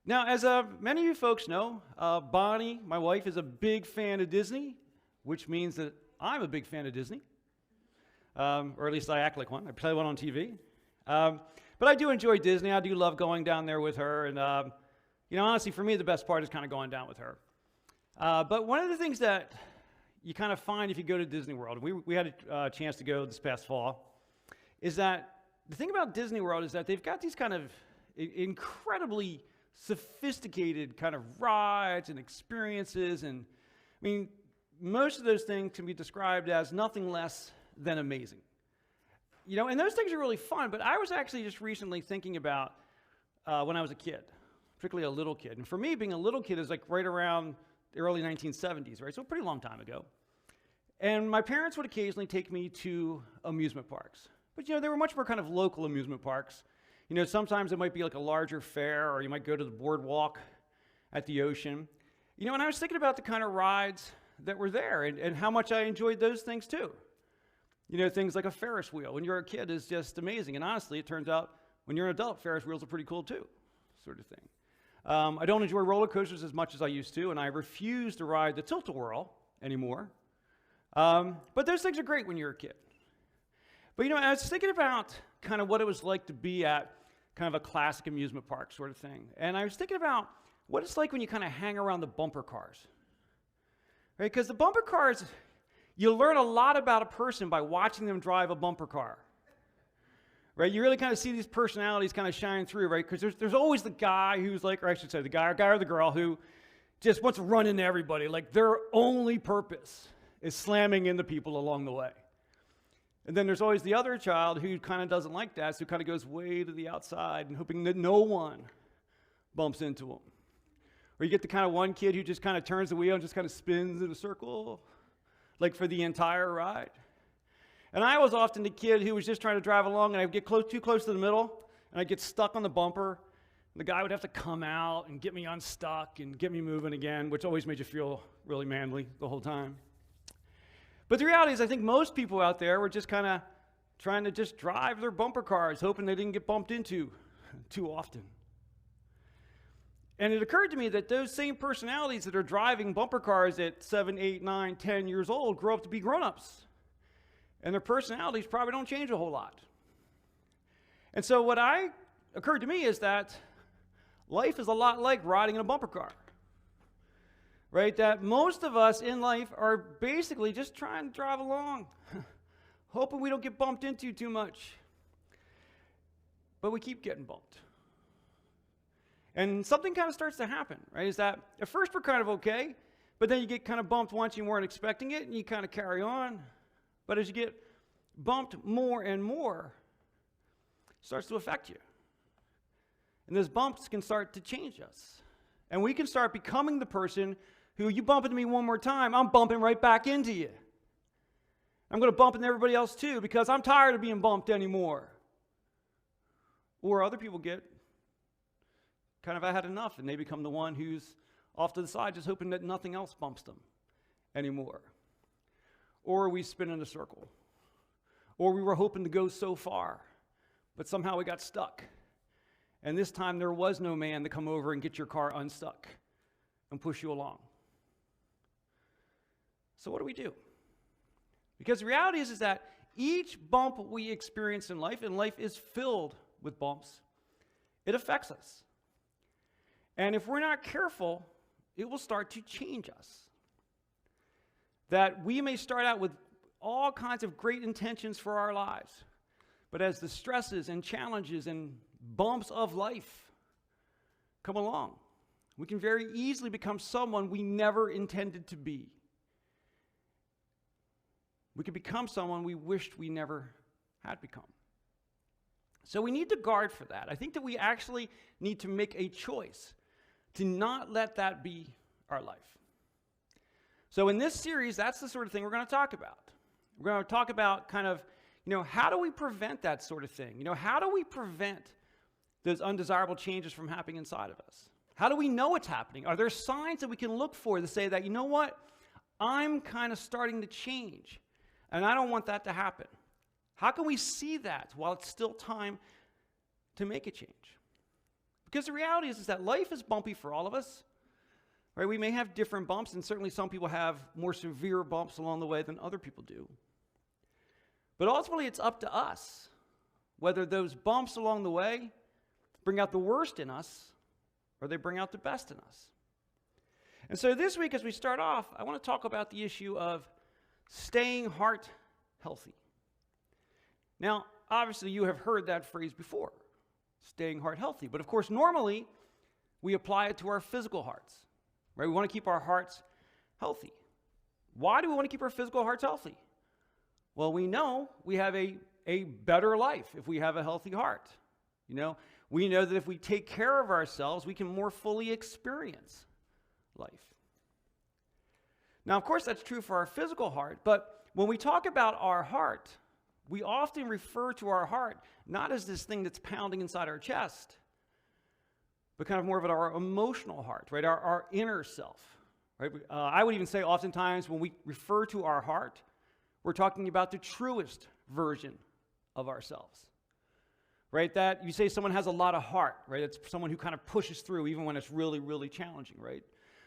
Now, as many of you folks know, Bonnie, my wife, is a big fan of Disney, which means that I'm a big fan of Disney, or at least I act like one. I play one on TV. But I do enjoy Disney. I do love going down there with her. And, honestly, for me, the best part is kind of going down with her. But one of the things that you kind of find if you go to Disney World, and we had a chance to go this past fall, is that the thing about Disney World is that they've got these kind of incredibly sophisticated kind of rides and experiences. And, I mean, most of those things can be described as nothing less than amazing. And those things are really fun, but I was actually just recently thinking about when I was a kid, particularly a little kid. And for me, being a little kid is like right around the early 1970s, right? So a pretty long time ago. And my parents would occasionally take me to amusement parks. But, they were much more kind of local amusement parks. Sometimes it might be like a larger fair, or you might go to the boardwalk at the ocean. And I was thinking about the kind of rides that were there and how much I enjoyed those things too. Things like a Ferris wheel when you're a kid is just amazing. And honestly, it turns out when you're an adult, Ferris wheels are pretty cool too, sort of thing. I don't enjoy roller coasters as much as I used to, and I refuse to ride the Tilt-A-Whirl anymore. But those things are great when you're a kid. But, I was thinking about kind of what it was like to be at kind of a classic amusement park sort of thing. And I was thinking about what it's like when you kind of hang around the bumper cars. Right? Because the bumper cars, you learn a lot about a person by watching them drive a bumper car. Right? You really kind of see these personalities kind of shine through, right? Because there's always the guy who's like, or I should say the guy or the girl who just wants to run into everybody. Like their only purpose is slamming into people along the way. And then there's always the other child who kind of doesn't like that, so kind of goes way to the outside and hoping that no one bumps into him. Or you get the kind of one kid who just kind of turns the wheel and just kind of spins in a circle, like for the entire ride. And I was often the kid who was just trying to drive along, and I'd get too close to the middle, and I'd get stuck on the bumper. And the guy would have to come out and get me unstuck and get me moving again, which always made you feel really manly the whole time. But the reality is, I think most people out there were just kind of trying to just drive their bumper cars, hoping they didn't get bumped into too often. And it occurred to me that those same personalities that are driving bumper cars at 7, 8, 9, 10 years old grow up to be grown-ups. And their personalities probably don't change a whole lot. And so what occurred to me is that life is a lot like riding in a bumper car. Right? That most of us in life are basically just trying to drive along, hoping we don't get bumped into too much. But we keep getting bumped. And something kind of starts to happen, right? Is that at first we're kind of okay, but then you get kind of bumped once you weren't expecting it, and you kind of carry on. But as you get bumped more and more, it starts to affect you. And those bumps can start to change us. And we can start becoming the person who, you bump into me one more time, I'm bumping right back into you. I'm going to bump into everybody else too, because I'm tired of being bumped anymore. Or other people get kind of had enough, and they become the one who's off to the side just hoping that nothing else bumps them anymore. Or we spin in a circle. Or we were hoping to go so far, but somehow we got stuck. And this time there was no man to come over and get your car unstuck and push you along. So what do we do? Because the reality is that each bump we experience in life, and life is filled with bumps, it affects us. And if we're not careful, it will start to change us. That we may start out with all kinds of great intentions for our lives, but as the stresses and challenges and bumps of life come along, we can very easily become someone we never intended to be. We can become someone we wished we never had become. So we need to guard for that. I think that we actually need to make a choice to not let that be our life. So in this series, that's the sort of thing we're going to talk about. We're going to talk about kind of, how do we prevent that sort of thing? How do we prevent those undesirable changes from happening inside of us? How do we know it's happening? Are there signs that we can look for to say that, I'm kind of starting to change, and I don't want that to happen? How can we see that while it's still time to make a change? Because the reality is that life is bumpy for all of us. Right? We may have different bumps, and certainly some people have more severe bumps along the way than other people do. But ultimately, it's up to us whether those bumps along the way bring out the worst in us or they bring out the best in us. And so this week, as we start off, I want to talk about the issue of staying heart healthy. Now, obviously, you have heard that phrase before, staying heart healthy. But of course, normally, we apply it to our physical hearts. Right? We want to keep our hearts healthy. Why do we want to keep our physical hearts healthy? Well, we know we have a better life if we have a healthy heart. You know, we know that if we take care of ourselves, we can more fully experience life. Now, of course, that's true for our physical heart, but when we talk about our heart, we often refer to our heart not as this thing that's pounding inside our chest, but kind of more of our emotional heart, right? Our inner self, right? I would even say oftentimes when we refer to our heart, we're talking about the truest version of ourselves, right? That you say someone has a lot of heart, right? It's someone who kind of pushes through even when it's really, really challenging, right?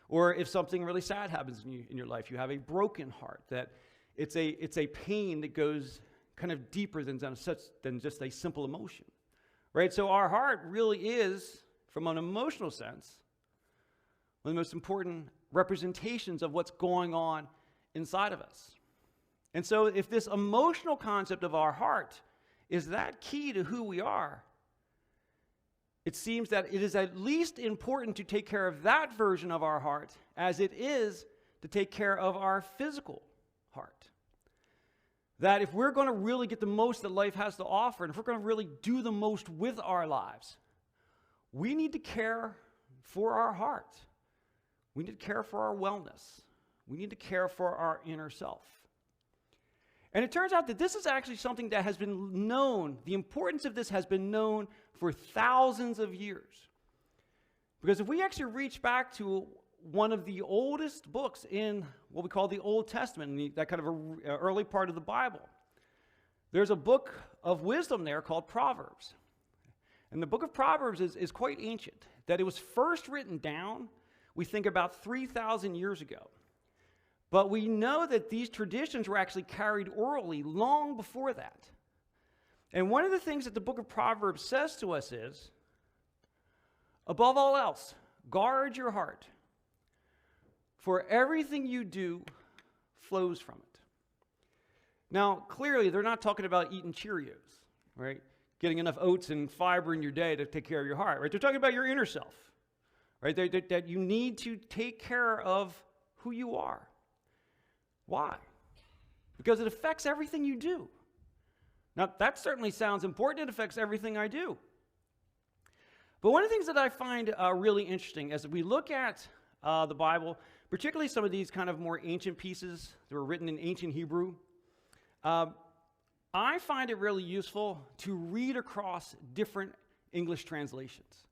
Or if something really sad happens in your life, you have a broken heart, that it's a pain that goes kind of deeper than just a simple emotion, right? So our heart really is, from an emotional sense, one of the most important representations of what's going on inside of us. And so if this emotional concept of our heart is that key to who we are, it seems that it is at least important to take care of that version of our heart as it is to take care of our physical heart. That if we're going to really get the most that life has to offer, and if we're going to really do the most with our lives, we need to care for our heart. We need to care for our wellness. We need to care for our inner self. And it turns out that this is actually something that has been known. The importance of this has been known for thousands of years. Because if we actually reach back to one of the oldest books in what we call the Old Testament, that kind of early part of the Bible, there's a book of wisdom there called Proverbs. And the book of Proverbs is quite ancient. That it was first written down, we think about 3,000 years ago. But we know that these traditions were actually carried orally long before that. And one of the things that the book of Proverbs says to us is, above all else, guard your heart, for everything you do flows from it. Now, clearly, they're not talking about eating Cheerios, right? Getting enough oats and fiber in your day to take care of your heart, right? They're talking about your inner self, right? That you need to take care of who you are. Why? Because it affects everything you do. Now, that certainly sounds important. It affects everything I do. But one of the things that I find really interesting as we look at the Bible, particularly some of these kind of more ancient pieces that were written in ancient Hebrew, I find it really useful to read across different English translations,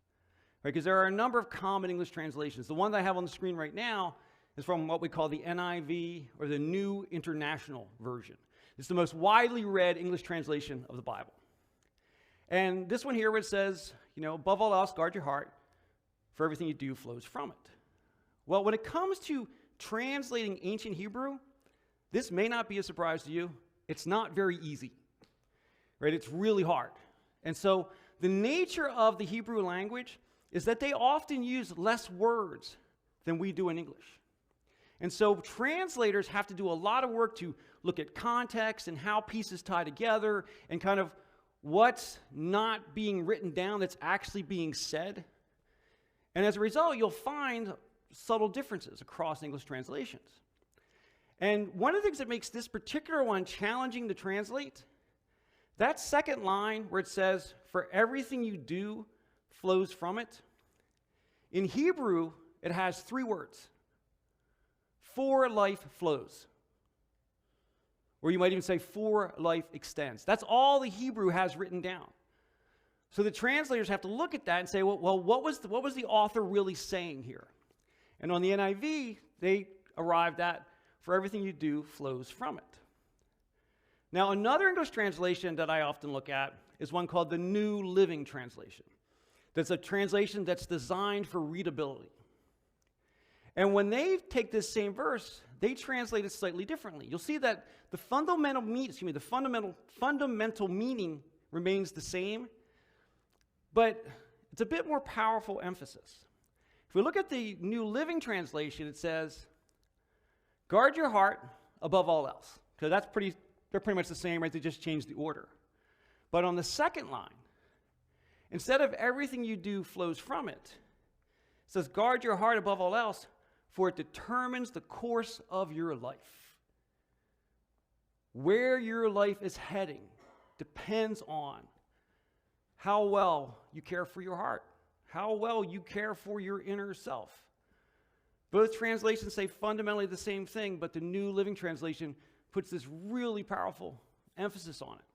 right? Because there are a number of common English translations. The one that I have on the screen right now is from what we call the NIV, or the New International Version. It's the most widely read English translation of the Bible. And this one here, where it says, above all else, guard your heart, for everything you do flows from it. Well, when it comes to translating ancient Hebrew, this may not be a surprise to you. It's not very easy, right? It's really hard. And so the nature of the Hebrew language is that they often use less words than we do in English. And so translators have to do a lot of work to look at context and how pieces tie together and kind of what's not being written down that's actually being said. And as a result, you'll find subtle differences across English translations. And one of the things that makes this particular one challenging to translate, that second line where it says, for everything you do flows from it, in Hebrew, it has 3 words. For life flows. Or you might even say, for life extends. That's all the Hebrew has written down. So the translators have to look at that and say, well, what was the author really saying here? And on the NIV, they arrived at, for everything you do flows from it. Now, another English translation that I often look at is one called the New Living Translation. That's a translation that's designed for readability. And when they take this same verse, they translate it slightly differently. You'll see that the fundamental meaning remains the same, but it's a bit more powerful emphasis. If we look at the New Living Translation, it says, guard your heart above all else. So they're pretty much the same, right? They just changed the order. But on the second line, instead of everything you do flows from it, it says, guard your heart above all else, for it determines the course of your life. Where your life is heading depends on how well you care for your heart, how well you care for your inner self. Both translations say fundamentally the same thing, but the New Living Translation puts this really powerful emphasis on it.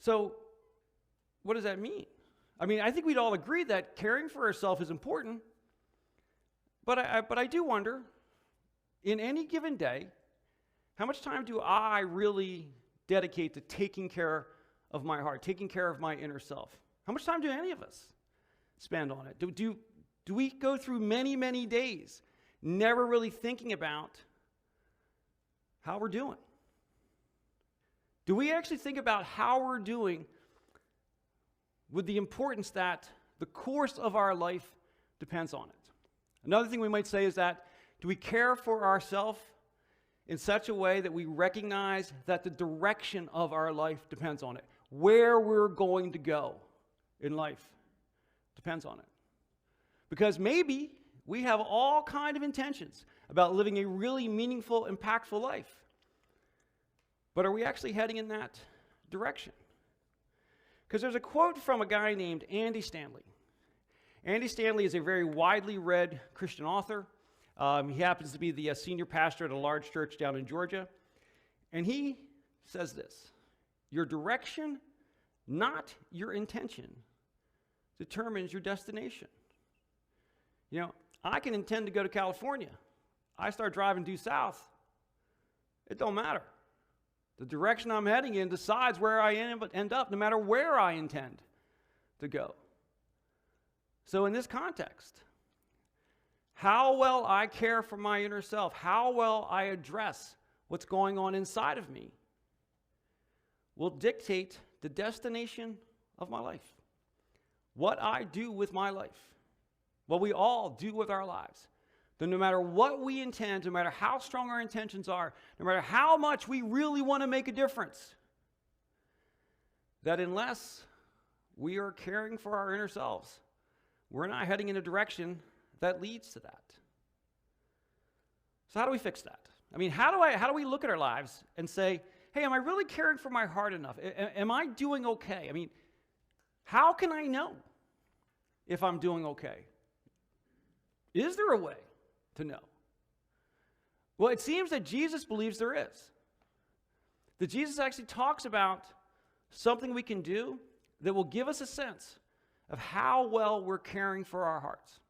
So, what does that mean? I mean, I think we'd all agree that caring for ourselves is important, but I do wonder, in any given day, how much time do I really dedicate to taking care of my heart, taking care of my inner self? How much time do any of us spend on it? Do we go through many, many days never really thinking about how we're doing? Do we actually think about how we're doing with the importance that the course of our life depends on it? Another thing we might say is that, do we care for ourselves in such a way that we recognize that the direction of our life depends on it? Where we're going to go in life depends on it. Because maybe we have all kinds of intentions about living a really meaningful, impactful life. But are we actually heading in that direction? Because there's a quote from a guy named Andy Stanley. Andy Stanley is a very widely read Christian author. He happens to be the senior pastor at a large church down in Georgia. And he says this: your direction, not your intention, determines your destination. You know, I can intend to go to California. I start driving due south. It don't matter. The direction I'm heading in decides where I end up, no matter where I intend to go. So in this context, how well I care for my inner self, how well I address what's going on inside of me, will dictate the destination of my life. What I do with my life, what we all do with our lives. Then no matter what we intend, no matter how strong our intentions are, no matter how much we really want to make a difference, that unless we are caring for our inner selves, we're not heading in a direction that leads to that. So how do we fix that? I mean, how do we look at our lives and say, hey, am I really caring for my heart enough? Am I doing okay? I mean, how can I know if I'm doing okay? Is there a way to know? Well, it seems that Jesus believes there is. That Jesus actually talks about something we can do that will give us a sense of how well we're caring for our hearts.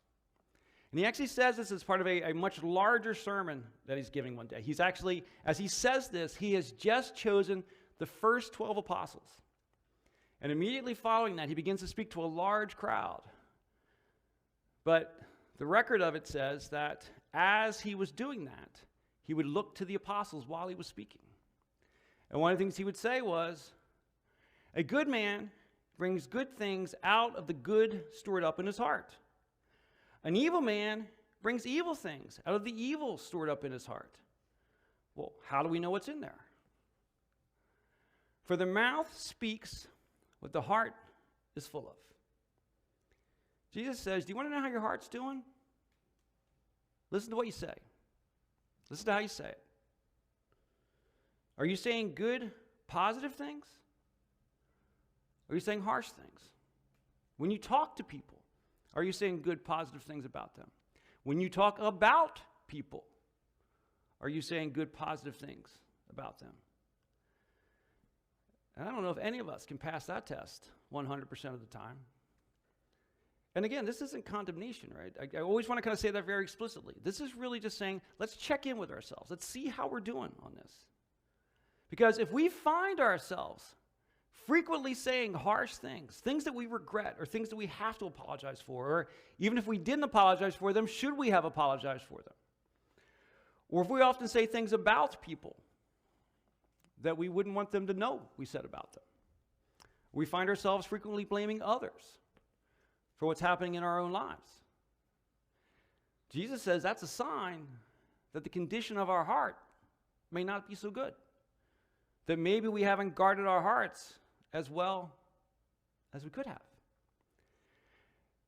And he actually says this as part of a much larger sermon that he's giving one day. He's actually, as he says this, he has just chosen the first 12 apostles. And immediately following that, he begins to speak to a large crowd. But the record of it says that as he was doing that, he would look to the apostles while he was speaking. And one of the things he would say was, a good man brings good things out of the good stored up in his heart. An evil man brings evil things out of the evil stored up in his heart. Well, how do we know what's in there? For the mouth speaks what the heart is full of. Jesus says, do you want to know how your heart's doing? Listen to what you say. Listen to how you say it. Are you saying good, positive things? Are you saying harsh things? When you talk to people, are you saying good, positive things about them? When you talk about people, are you saying good, positive things about them? And I don't know if any of us can pass that test 100% of the time. And again, this isn't condemnation, right? I always want to kind of say that very explicitly. This is really just saying, let's check in with ourselves. Let's see how we're doing on this. Because if we find ourselves frequently saying harsh things, things that we regret or things that we have to apologize for, or even if we didn't apologize for them, should we have apologized for them? Or if we often say things about people that we wouldn't want them to know we said about them. We find ourselves frequently blaming others for what's happening in our own lives. Jesus says that's a sign that the condition of our heart may not be so good, that maybe we haven't guarded our hearts as well as we could have.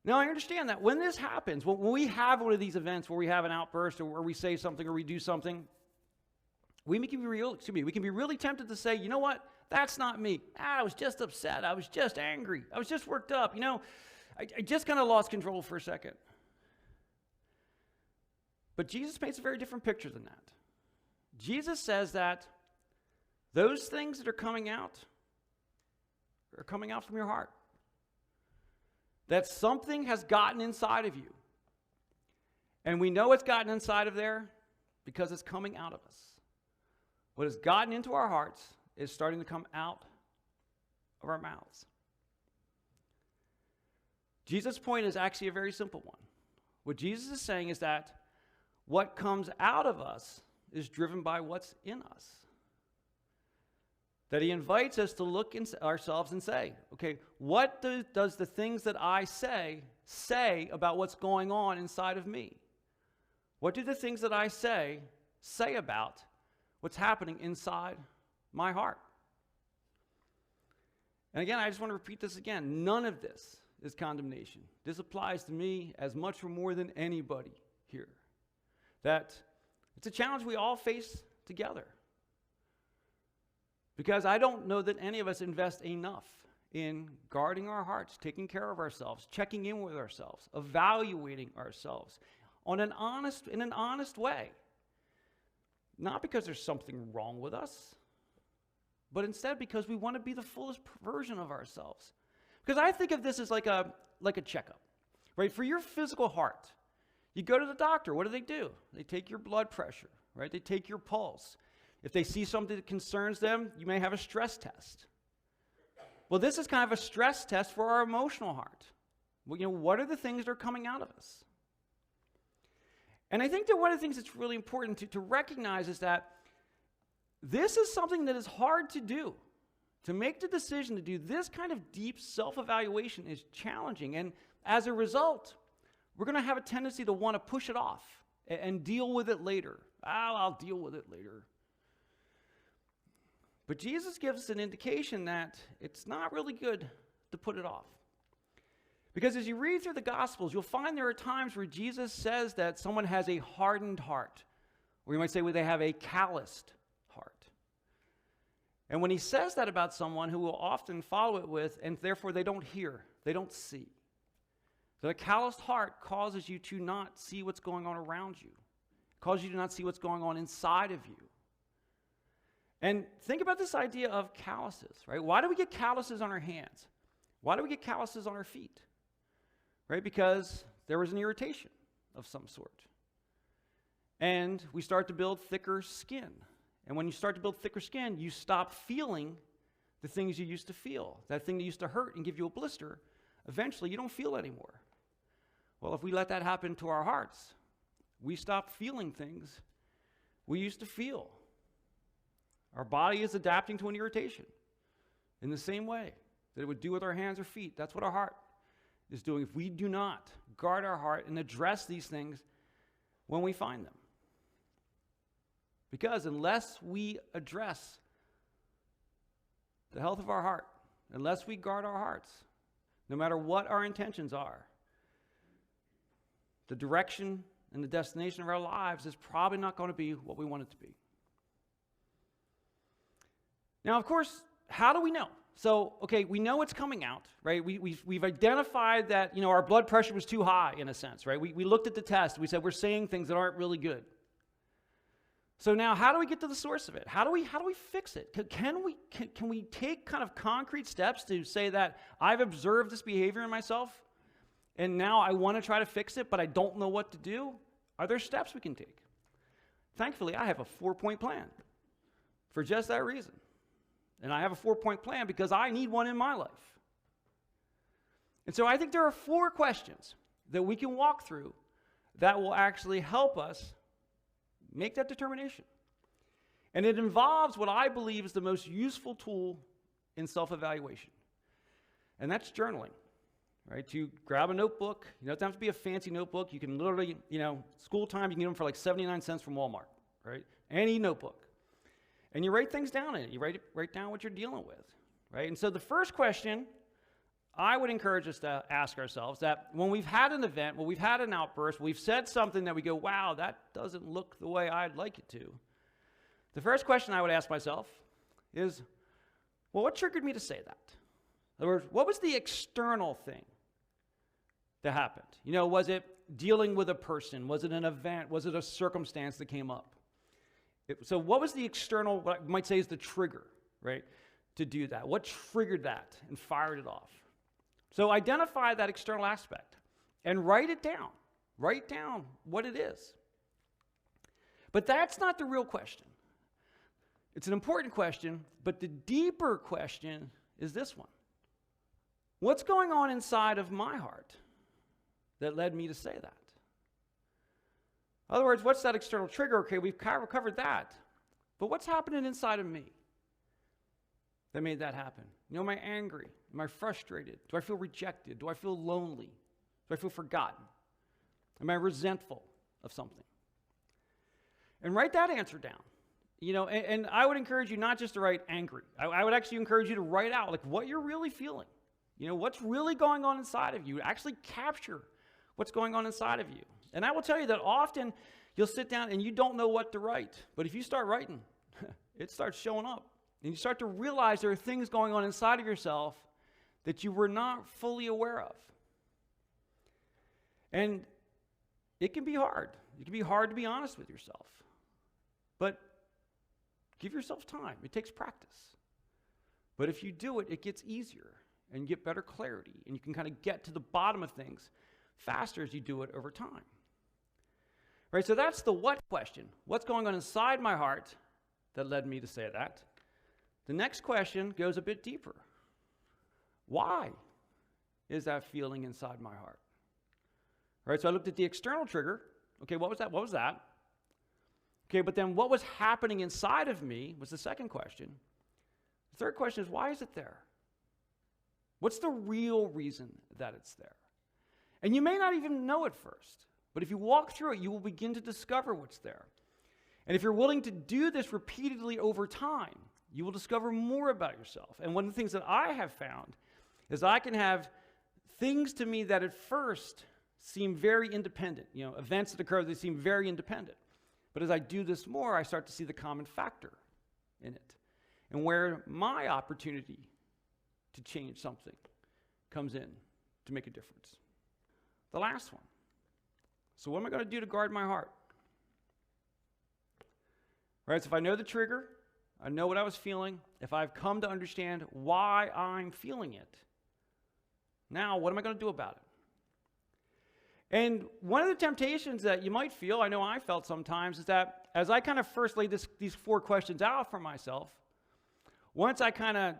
Now, I understand that when this happens, when we have one of these events where we have an outburst or where we say something or we do something, we can be really tempted to say, you know what? That's not me. I was just upset. I was just angry. I was just worked up. I just kind of lost control for a second. But Jesus paints a very different picture than that. Jesus says that those things that are coming out from your heart. That something has gotten inside of you. And we know it's gotten inside of there because it's coming out of us. What has gotten into our hearts is starting to come out of our mouths. Jesus' point is actually a very simple one. What Jesus is saying is that what comes out of us is driven by what's in us. That he invites us to look in ourselves and say, okay, what does the things that I say about what's going on inside of me? What do the things that I say about what's happening inside my heart? And again, I just want to repeat this again. None of this is condemnation. This applies to me as much or more than anybody here. That it's a challenge we all face together. Because I don't know that any of us invest enough in guarding our hearts, taking care of ourselves, checking in with ourselves, evaluating ourselves in an honest way. Not because there's something wrong with us, but instead because we want to be the fullest version of ourselves. Because I think of this as like a checkup, right? For your physical heart, you go to the doctor. What do? They take your blood pressure, right? They take your pulse. If they see something that concerns them, you may have a stress test. Well, this is kind of a stress test for our emotional heart. Well, what are the things that are coming out of us? And I think that one of the things that's really important to recognize is that this is something that is hard to do. To make the decision to do this kind of deep self-evaluation is challenging. And as a result, we're going to have a tendency to want to push it off and deal with it later. I'll deal with it later. But Jesus gives us an indication that it's not really good to put it off. Because as you read through the Gospels, you'll find there are times where Jesus says that someone has a hardened heart. Or you might say they have a calloused heart. And when he says that about someone who will often follow it with, and therefore they don't hear, they don't see. That a calloused heart causes you to not see what's going on around you. It causes you to not see what's going on inside of you. And think about this idea of calluses, right? Why do we get calluses on our hands? Why do we get calluses on our feet? Right? Because there was an irritation of some sort. And we start to build thicker skin. And when you start to build thicker skin, you stop feeling the things you used to feel. That thing that used to hurt and give you a blister, eventually you don't feel anymore. Well, if we let that happen to our hearts, we stop feeling things we used to feel. Our body is adapting to an irritation in the same way that it would do with our hands or feet. That's what our heart is doing if we do not guard our heart and address these things when we find them. Because unless we address the health of our heart, unless we guard our hearts, no matter what our intentions are, the direction and the destination of our lives is probably not going to be what we want it to be. Now, of course, how do we know? So, okay, we know it's coming out, right? We've identified that, our blood pressure was too high, in a sense, right? We looked at the test. We said we're saying things that aren't really good. So now, how do we get to the source of it? How do we fix it? Can we take kind of concrete steps to say that I've observed this behavior in myself, and now I want to try to fix it, but I don't know what to do? Are there steps we can take? Thankfully, I have a 4-point plan for just that reason. And I have a 4-point plan because I need one in my life. And so I think there are 4 questions that we can walk through that will actually help us make that determination. And it involves what I believe is the most useful tool in self-evaluation. And that's journaling, right? You grab a notebook. You don't have to be a fancy notebook. You can literally, school time, you can get them for like 79 cents from Walmart, right? Any notebook. And you write things down in it. You write down what you're dealing with, right? And so the first question I would encourage us to ask ourselves that when we've had an event, when we've had an outburst, we've said something that we go, wow, that doesn't look the way I'd like it to. The first question I would ask myself is, well, what triggered me to say that? In other words, what was the external thing that happened? Was it dealing with a person? Was it an event? Was it a circumstance that came up? So what was the external, what I might say is the trigger, right, to do that? What triggered that and fired it off? So identify that external aspect and write it down. Write down what it is. But that's not the real question. It's an important question, but the deeper question is this one. What's going on inside of my heart that led me to say that? In other words, what's that external trigger? Okay, we've covered that. But what's happening inside of me that made that happen? Am I angry? Am I frustrated? Do I feel rejected? Do I feel lonely? Do I feel forgotten? Am I resentful of something? And write that answer down. And I would encourage you not just to write angry. I would actually encourage you to write out like what you're really feeling. What's really going on inside of you. Actually capture what's going on inside of you. And I will tell you that often you'll sit down and you don't know what to write. But if you start writing, it starts showing up. And you start to realize there are things going on inside of yourself that you were not fully aware of. And it can be hard. It can be hard to be honest with yourself. But give yourself time. It takes practice. But if you do it, it gets easier and you get better clarity and you can kind of get to the bottom of things faster as you do it over time. Right, so that's the what question. What's going on inside my heart that led me to say that? The next question goes a bit deeper. Why is that feeling inside my heart? Right, so I looked at the external trigger. Okay, what was that? What was that? Okay, but then what was happening inside of me was the second question. The third question is, why is it there? What's the real reason that it's there? And you may not even know at first, but if you walk through it, you will begin to discover what's there. And if you're willing to do this repeatedly over time, you will discover more about yourself. And one of the things that I have found is I can have things to me that at first seem very independent. Events that occur, they seem very independent. But as I do this more, I start to see the common factor in it and where my opportunity to change something comes in to make a difference. The last one. So what am I going to do to guard my heart? Right, so if I know the trigger, I know what I was feeling, if I've come to understand why I'm feeling it, now what am I going to do about it? And one of the temptations that you might feel, I know I felt sometimes, is that as I kind of first laid these 4 questions out for myself, once I kind of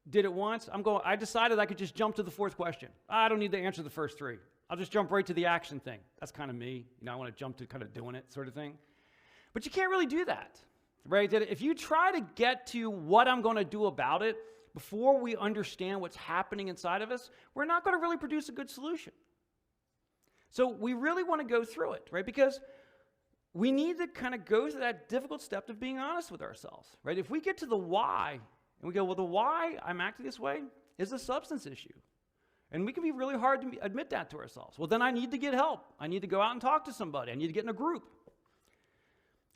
did it once, I decided I could just jump to the 4th question. I don't need to answer the first 3. I'll just jump right to the action thing. That's kind of me. I want to jump to kind of doing it sort of thing. But you can't really do that, right? That if you try to get to what I'm going to do about it before we understand what's happening inside of us, we're not going to really produce a good solution. So we really want to go through it, right? Because we need to kind of go through that difficult step of being honest with ourselves, right? If we get to the why, and we go, well, the why I'm acting this way is a substance issue. And we can be really hard to admit that to ourselves. Well, then I need to get help. I need to go out and talk to somebody. I need to get in a group.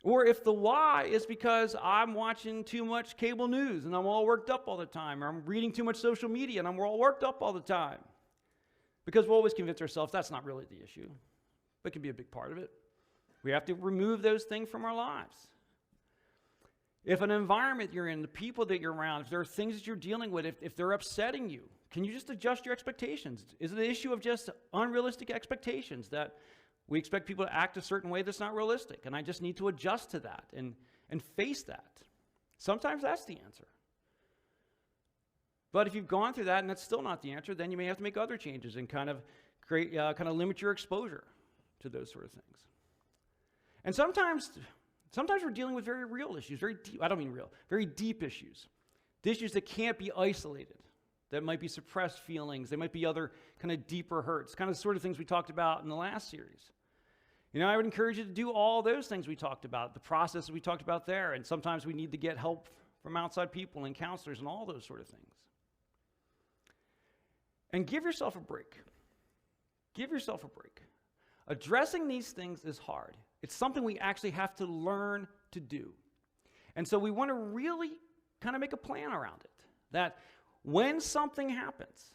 Or if the why is because I'm watching too much cable news and I'm all worked up all the time, or I'm reading too much social media and I'm all worked up all the time. Because we'll always convince ourselves that's not really the issue, but it can be a big part of it. We have to remove those things from our lives. If an environment you're in, the people that you're around, if there are things that you're dealing with, if they're upsetting you, can you just adjust your expectations? Is it an issue of just unrealistic expectations that we expect people to act a certain way that's not realistic, and I just need to adjust to that and face that? Sometimes that's the answer. But if you've gone through that and that's still not the answer, then you may have to make other changes and kind of limit your exposure to those sort of things. And sometimes we're dealing with very real issues, very deep issues. Issues that can't be isolated, that might be suppressed feelings, they might be other kind of deeper hurts, kind of the sort of things we talked about in the last series. I would encourage you to do all those things we talked about, the processes we talked about there, and sometimes we need to get help from outside people and counselors and all those sort of things. And give yourself a break. Give yourself a break. Addressing these things is hard. It's something we actually have to learn to do. And so we want to really kind of make a plan around it. That when something happens,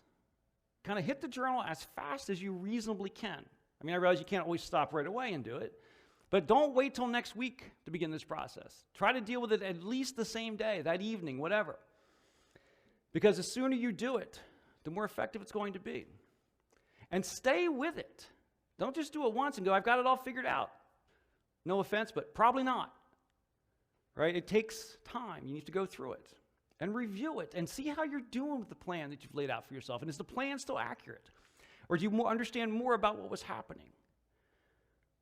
kind of hit the journal as fast as you reasonably can. I realize you can't always stop right away and do it, but don't wait till next week to begin this process. Try to deal with it at least the same day, that evening, whatever. Because the sooner you do it, the more effective it's going to be. And stay with it. Don't just do it once and go, I've got it all figured out. No offense, but probably not. Right? It takes time. You need to go through it and review it and see how you're doing with the plan that you've laid out for yourself. And is the plan still accurate? Or do you understand more about what was happening?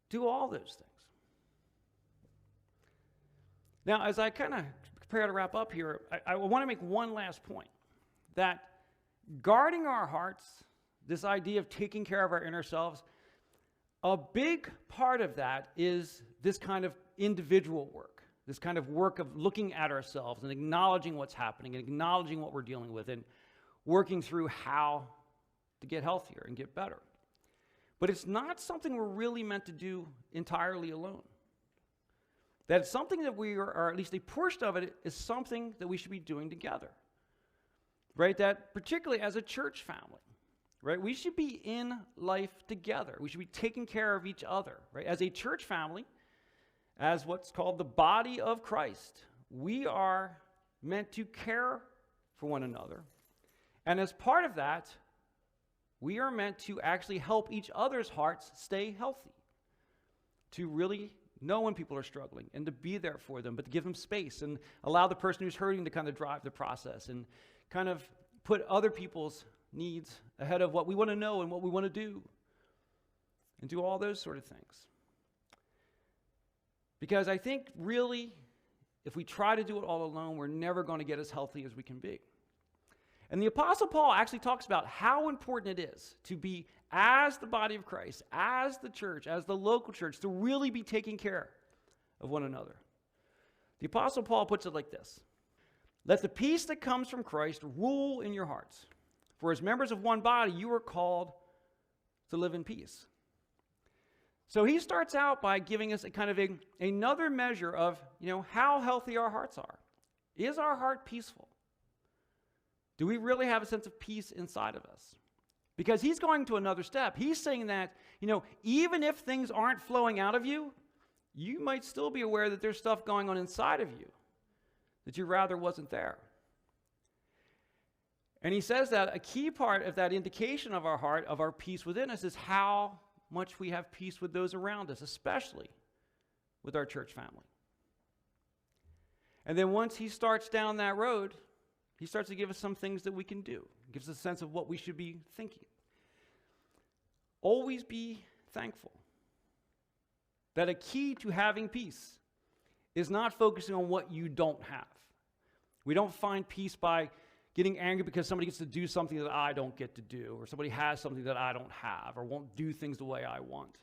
Do all those things. Now, as I kind of prepare to wrap up here, I want to make one last point. That guarding our hearts, this idea of taking care of our inner selves, a big part of that is this kind of individual work. This kind of work of looking at ourselves and acknowledging what's happening and acknowledging what we're dealing with and working through how to get healthier and get better. But it's not something we're really meant to do entirely alone. That it's something that we are, or at least a portion of it, is something that we should be doing together. Right? That particularly as a church family, right? We should be in life together. We should be taking care of each other, right? As a church family, as what's called the body of Christ, we are meant to care for one another. And as part of that, we are meant to actually help each other's hearts stay healthy, to really know when people are struggling and to be there for them, but to give them space and allow the person who's hurting to kind of drive the process and kind of put other people's needs ahead of what we want to know and what we want to do, and do all those sort of things. Because I think really, if we try to do it all alone, we're never going to get as healthy as we can be. And the Apostle Paul actually talks about how important it is to be, as the body of Christ, as the church, as the local church, to really be taking care of one another. The Apostle Paul puts it like this: let the peace that comes from Christ rule in your hearts. For as members of one body, you are called to live in peace. So he starts out by giving us a kind of another measure of, how healthy our hearts are. Is our heart peaceful? Do we really have a sense of peace inside of us? Because he's going to another step. He's saying that, even if things aren't flowing out of you, you might still be aware that there's stuff going on inside of you that you rather wasn't there. And he says that a key part of that indication of our heart, of our peace within us, is how much we have peace with those around us, especially with our church family. And then once he starts down that road, he starts to give us some things that we can do. He gives us a sense of what we should be thinking. Always be thankful. That a key to having peace is not focusing on what you don't have. We don't find peace by getting angry because somebody gets to do something that I don't get to do, or somebody has something that I don't have, or won't do things the way I want.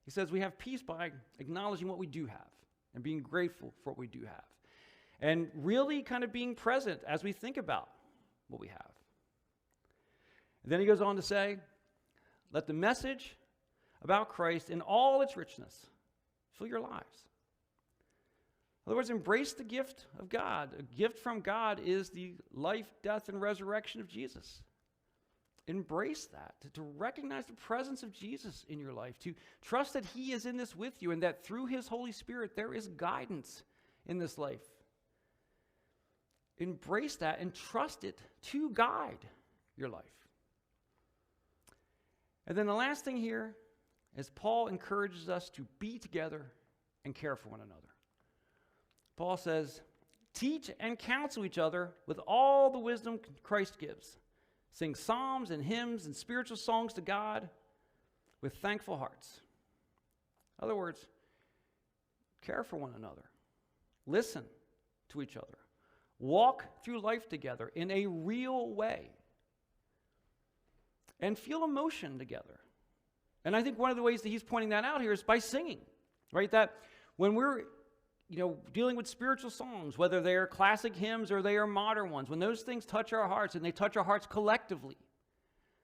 He says we have peace by acknowledging what we do have and being grateful for what we do have. And really kind of being present as we think about what we have. And then he goes on to say, let the message about Christ in all its richness fill your lives. In other words, embrace the gift of God. A gift from God is the life, death, and resurrection of Jesus. Embrace that, to recognize the presence of Jesus in your life, to trust that he is in this with you, and that through his Holy Spirit there is guidance in this life. Embrace that and trust it to guide your life. And then the last thing here is Paul encourages us to be together and care for one another. Paul says, Teach and counsel each other with all the wisdom Christ gives. Sing psalms and hymns and spiritual songs to God with thankful hearts. In other words, care for one another. Listen to each other. Walk through life together in a real way. And feel emotion together. And I think one of the ways that he's pointing that out here is by singing, right? That when we're dealing with spiritual songs, whether they are classic hymns or they are modern ones, when those things touch our hearts and they touch our hearts collectively,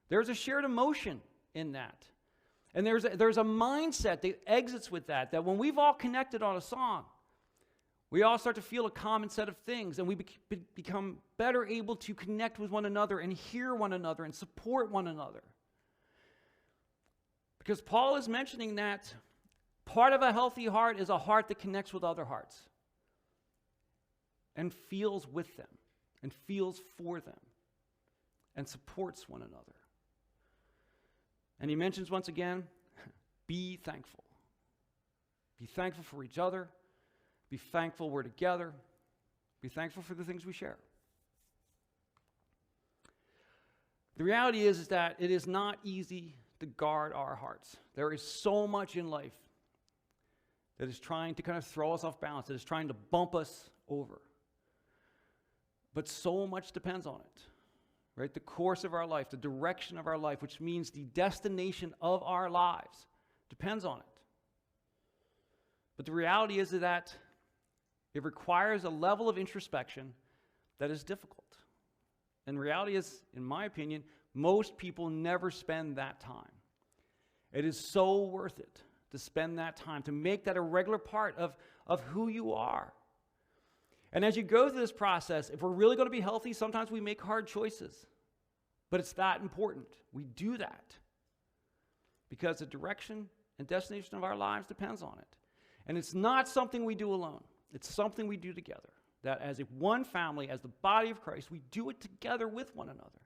there's a shared emotion in that. And there's a mindset that exits with that when we've all connected on a song, we all start to feel a common set of things, and we become better able to connect with one another and hear one another and support one another. Because Paul is mentioning that part of a healthy heart is a heart that connects with other hearts and feels with them and feels for them and supports one another. And he mentions once again, be thankful. Be thankful for each other. Be thankful we're together. Be thankful for the things we share. The reality is that it is not easy to guard our hearts. There is so much in life that is trying to kind of throw us off balance, that is trying to bump us over. But so much depends on it, right? The course of our life, the direction of our life, which means the destination of our lives, depends on it. But the reality is that it requires a level of introspection that is difficult. And the reality is, in my opinion, most people never spend that time. It is so worth it to spend that time, to make that a regular part of who you are. And as you go through this process, if we're really going to be healthy, sometimes we make hard choices. But it's that important. We do that because the direction and destination of our lives depends on it. And it's not something we do alone. It's something we do together. That as one family, as the body of Christ, we do it together with one another.